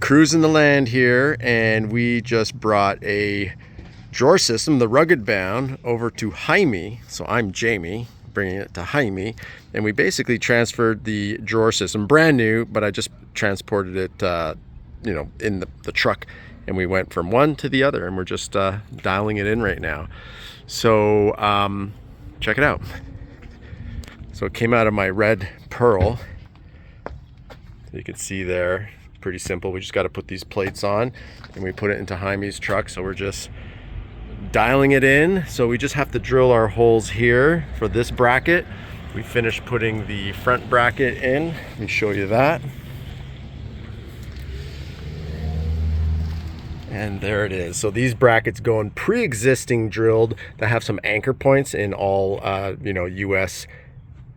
cruising the land here, and we just brought a drawer system, the Rugged Bound, over to Jaime. So I'm Jamie, bringing it to Jaime, and we basically transferred the drawer system, brand new, but I just transported it, in the truck, and we went from one to the other, and we're just dialing it in right now. So check it out. So it came out of my red Pearl. You can see there, pretty simple. We just got to put these plates on, and we put it into Jaime's truck. So we're just dialing it in. So we just have to drill our holes here for this bracket. We finished putting the front bracket in. Let me show you that. And there it is. So these brackets go in pre-existing drilled that have some anchor points in all US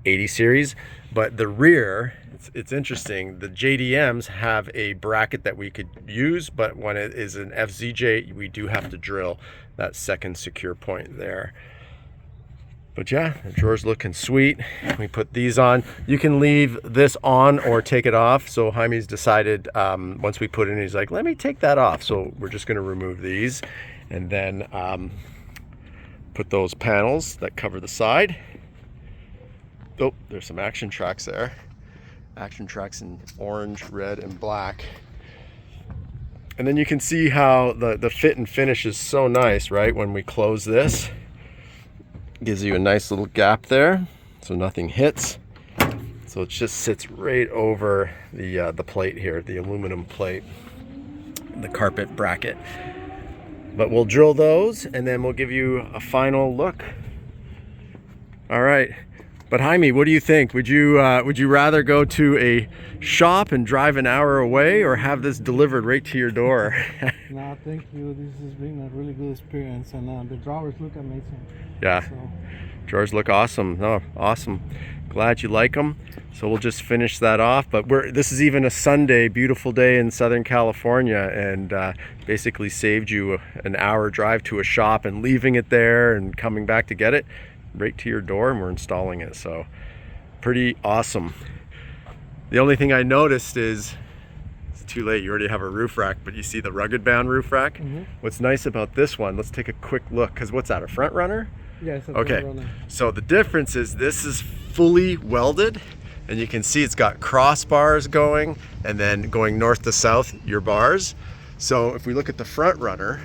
80 series, but the rear, it's interesting, the JDMs have a bracket that we could use, but when it is an FZJ, we do have to drill that second secure point there. But yeah, the drawer's looking sweet. We put these on. You can leave this on or take it off. So Jaime's decided, once we put it in, he's like, let me take that off. So we're just gonna remove these and then put those panels that cover the side. Oh, there's some action tracks there. Action tracks in orange, red, and black. And then you can see how the fit and finish is so nice, right? When we close this, gives you a nice little gap there, so nothing hits. So it just sits right over the plate here, the aluminum plate, the carpet bracket. But we'll drill those, and then we'll give you a final look. All right. But Jaime, what do you think? Would you rather go to a shop and drive an hour away, or have this delivered right to your door? No, thank you. This has been a really good experience, and the drawers look amazing. Yeah, so. Drawers look awesome. No, awesome. Glad you like them. So we'll just finish that off. But this is even a Sunday, beautiful day in Southern California, and basically saved you an hour drive to a shop and leaving it there and coming back to get it right to your door, and we're installing it. So pretty awesome. The only thing I noticed is it's too late, you already have a roof rack, but you see the Rugged Bound roof rack. What's nice about this one, let's take a quick look, because what's that, a front runner? Yeah, it's a okay, front runner. So the difference is this is fully welded, and you can see it's got crossbars going, and then going north to south your bars. So if we look at the front runner,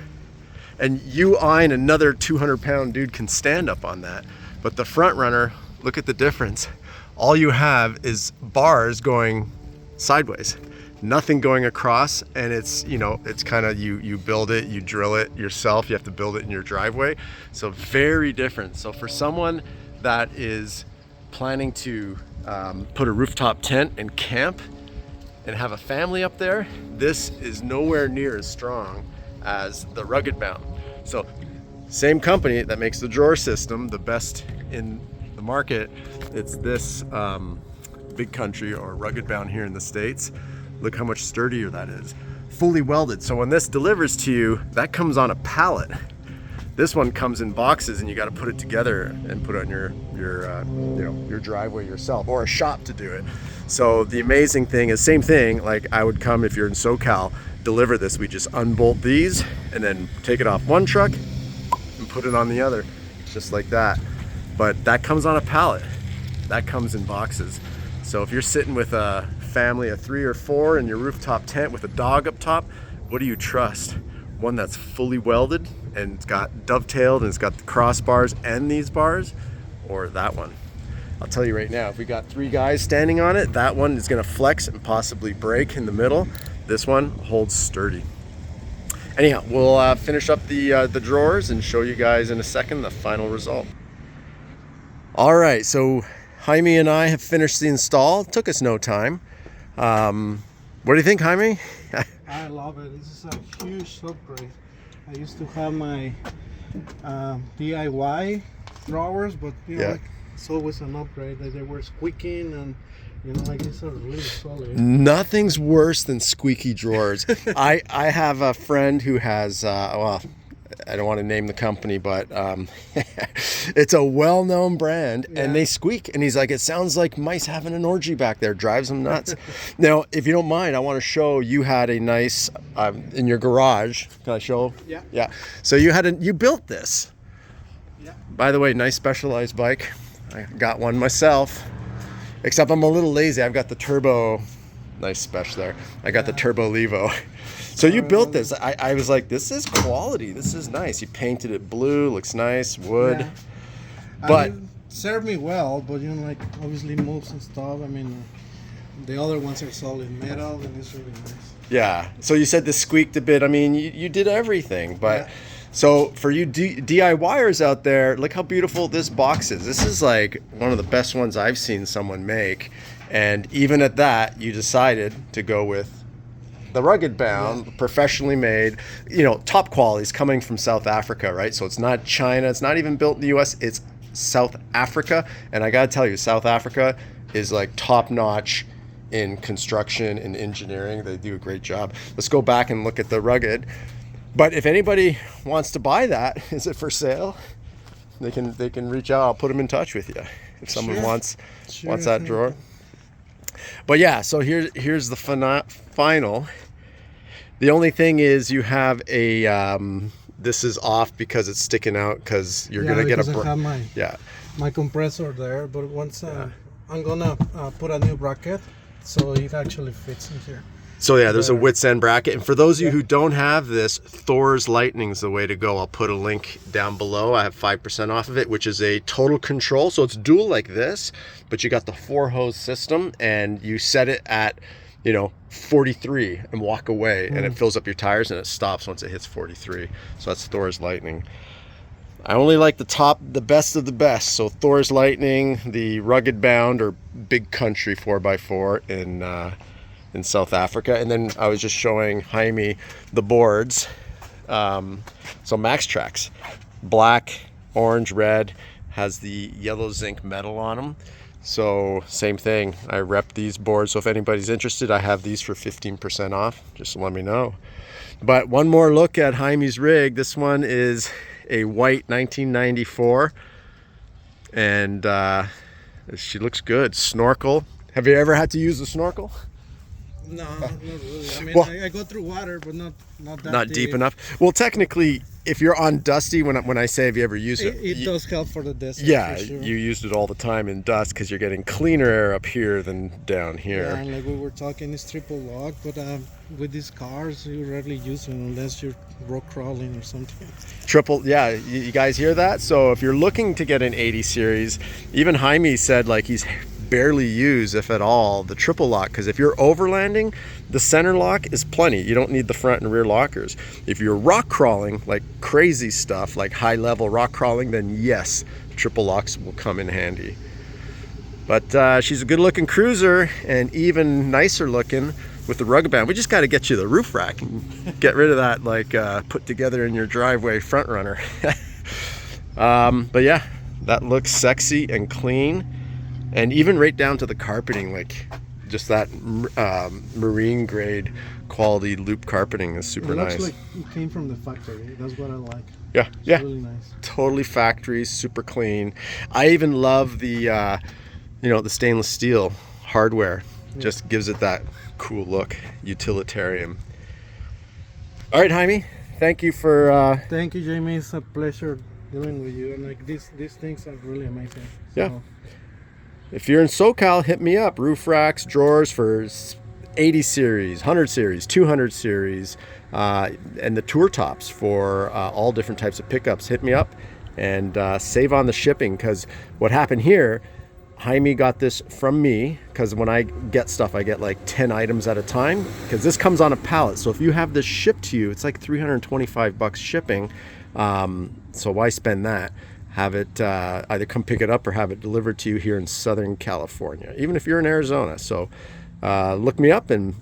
and I and another 200-pound dude can stand up on that. But the front runner, look at the difference. All you have is bars going sideways, nothing going across, and it's kind of, you build it, you drill it yourself, you have to build it in your driveway. So very different. So for someone that is planning to put a rooftop tent and camp and have a family up there, this is nowhere near as strong as the Rugged Bound. So same company that makes the drawer system, the best in the market. It's this Big Country or Rugged Bound here in the States. Look how much sturdier that is. Fully welded. So when this delivers to you, that comes on a pallet. This one comes in boxes, and you got to put it together and put it on your driveway yourself, or a shop to do it. So the amazing thing is, same thing, like I would come, if you're in SoCal, deliver this, we just unbolt these and then take it off one truck and put it on the other, just like that. But that comes on a pallet, that comes in boxes. So if you're sitting with a family of 3 or 4 in your rooftop tent with a dog up top, what do you trust? One that's fully welded and it's got dovetailed and it's got the crossbars and these bars, or that one? I'll tell you right now, if we got 3 guys standing on it, that one is gonna flex and possibly break in the middle. This one holds sturdy. Anyhow, we'll finish up the drawers and show you guys in a second the final result. All right, so Jaime and I have finished the install. It took us no time. What do you think, Jaime? I love it. This is a huge upgrade. I used to have my DIY drawers, but it's always an upgrade. They were squeaking, and like these are really solid. Nothing's worse than squeaky drawers. I have a friend who has I don't want to name the company, but it's a well-known brand, and they squeak. And he's like, it sounds like mice having an orgy back there. Drives him nuts. Now, if you don't mind, I want to show you had a nice in your garage. Can I show? Yeah. Yeah. So you built this. Yeah. By the way, nice Specialized bike. I got one myself, except I'm a little lazy. I've got the turbo. Nice special there. I got the Turbo Levo. So you built this. I was like, this is quality. This is nice. You painted it blue. Looks nice. Wood. Yeah. But served me well, but you know, like obviously moves and stuff. I mean, the other ones are solid metal, and it's really nice. yeah. So you said this squeaked a bit. I mean, you did everything. But so for you DIYers out there, look how beautiful this box is. This is like one of the best ones I've seen someone make. And even at that, you decided to go with the rugged bound, professionally made, top quality. Is coming from South Africa, right? So it's not China. It's not even built in the US. It's South Africa. And I got to tell you, South Africa is like top notch in construction and engineering. They do a great job. Let's go back and look at the rugged. But if anybody wants to buy that, is it for sale? They can reach out. I'll put them in touch with you if someone wants that drawer. But yeah, so here's the final. The only thing is you have a this is off because it's sticking out because you're gonna get I have my compressor there, but once I'm gonna put a new bracket so it actually fits in here. So yeah, there's a wits end bracket. And for those of you who don't have this, Thor's Lightning is the way to go. I'll put a link down below. I have 5% off of it, which is a total control. So it's dual like this, but you got the 4-hose system, and you set it at 43 and walk away, and it fills up your tires, and it stops once it hits 43. So that's Thor's Lightning. I only like the best of the best. So Thor's Lightning, the rugged bound or big country 4x4 in South Africa. And then I was just showing Jaime the boards. So Max Tracks, black, orange, red, has the yellow zinc metal on them. So same thing, I rep these boards. So if anybody's interested, I have these for 15% off. Just let me know. But one more look at Jaime's rig. This one is a white 1994, and she looks good. Snorkel. Have you ever had to use the snorkel? No, not really. I mean, Well, I go through water, but not that not deep enough. Well, technically, if you're on dusty, when I say have you ever used it, It does help for the desert. yeah, for sure. you used it all the time in dust because you're getting cleaner air up here than down here. Yeah, and like we were talking, it's triple lock, but with these cars, you rarely use it unless you're rock crawling or something. Triple, yeah, you guys hear that? So if you're looking to get an 80 series, even Jaime said like he's barely use, if at all, the triple lock, because if you're overlanding, the center lock is plenty. You don't need the front and rear lockers. If you're rock crawling, like crazy stuff, like high level rock crawling, then yes, triple locks will come in handy. But she's a good looking cruiser, and even nicer looking with the rugged band. We just got to get you the roof rack and get rid of that like put together in your driveway front runner. But yeah, that looks sexy and clean. And even right down to the carpeting, like just that marine grade quality loop carpeting is super nice. It looks like it came from the factory. That's what I like. Yeah, It's yeah, really nice. totally factory, super clean. I even love the the stainless steel hardware. Just gives it that cool look, utilitarian. All right, Jaime, thank you for. Thank you, Jamie. It's a pleasure dealing with you. And like these things are really amazing. Yeah. If you're in SoCal, hit me up. Roof racks, drawers for 80 series, 100 series, 200 series, and the tour tops for all different types of pickups. Hit me up and save on the shipping, because what happened here, Jaime got this from me, because when I get stuff, I get like 10 items at a time, because this comes on a pallet. So if you have this shipped to you, it's like $325 shipping. So why spend that? Have it either come pick it up or have it delivered to you here in Southern California, even if you're in Arizona. So look me up and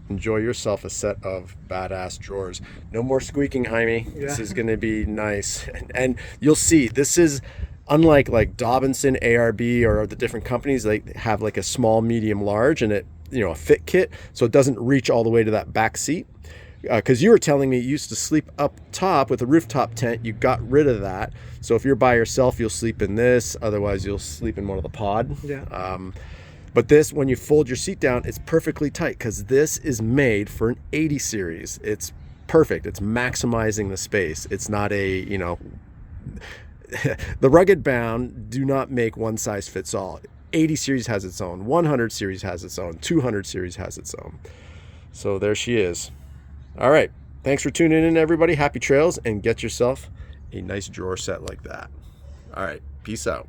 enjoy yourself a set of badass drawers. No more squeaking, Jaime. Yeah. This is going to be nice. And you'll see, this is unlike like Dobinson, ARB, or the different companies. They have like a small, medium, large, and it, a fit kit. So it doesn't reach all the way to that back seat. because you were telling me you used to sleep up top with a rooftop tent. You got rid of that. So if you're by yourself, you'll sleep in this. Otherwise, you'll sleep in one of the pod. Yeah. But this, when you fold your seat down, it's perfectly tight because this is made for an 80 series. It's perfect. It's maximizing the space. It's not a, you know, the Rugged Bound do not make one size fits all. 80 series has its own. 100 series has its own. 200 series has its own. So there she is. All right. Thanks for tuning in, everybody. Happy trails, and get yourself a nice drawer set like that. All right. Peace out.